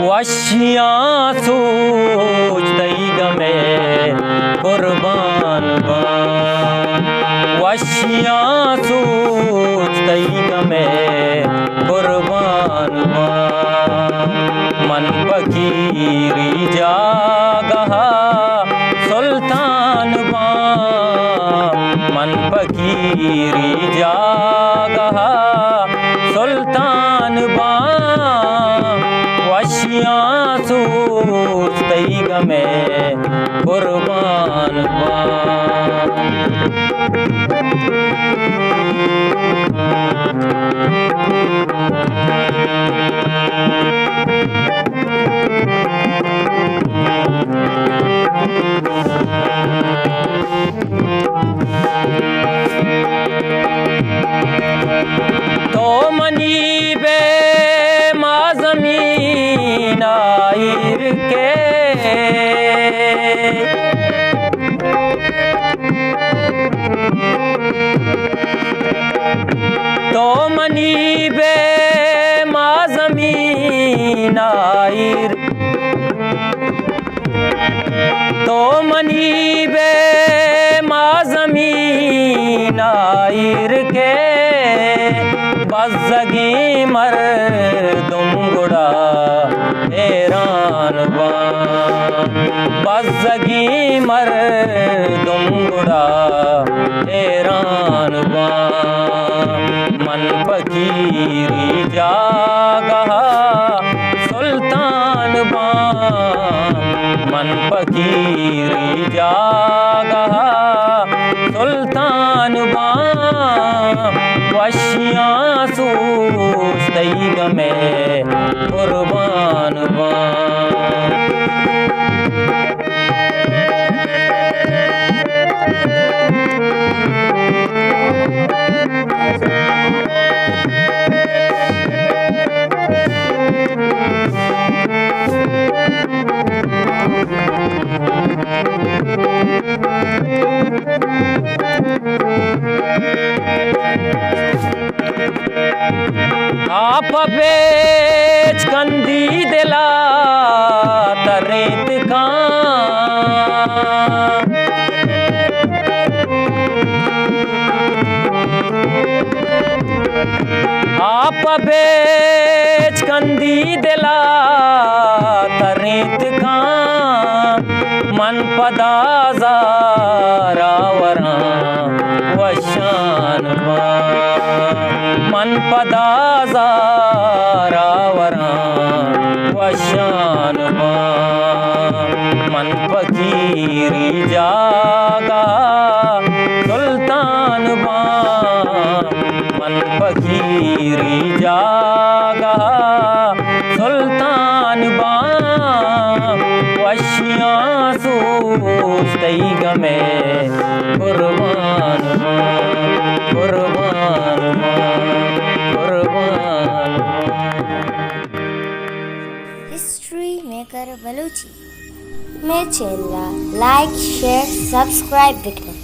वशियाँ सोचतई गमे कुर्बान बा, वशियाँ सोचतई गमे कुर्बान बा। मन फकीरी जागहा सुल्तान बा, मन फकीरी जागहा सुल्तान बा। वशियाँ सोचतई गमे कुर्बान बा। तो मनी बे माँ ज़मीन आइर के, तो मनी बे माँ ज़मीन आइर, तो मनी बे माँ ज़मीन आइर के। बज़्ज़गी मर्दुम गुड़ा हैरान बा, बज़्ज़गी मर्दुम गुड़ा हैरान बा। मन फकीरी जागहा सुल्तान बा, मन फकीरी जागहा सुल्तान बा। वशियाँ सोचतई गमे कुर्बान बा। आप बेच कंदी दिला तरेत का, आप बेच कंदी दिला तरेत का। मन पदाजा रावरा वशान बा, मन पदाजा रावरा वशान बा। मन फकीरी जागा सुल्तान बा, मन फकीरी जागा सुल्तान बा। वशियाँ सोचतई गमे कुर्बान बा, कुर्बान बा, कुर्बान बा। हिस्ट्री मेकर बलूची में चैनल लाइक शेयर सब्सक्राइब बिकने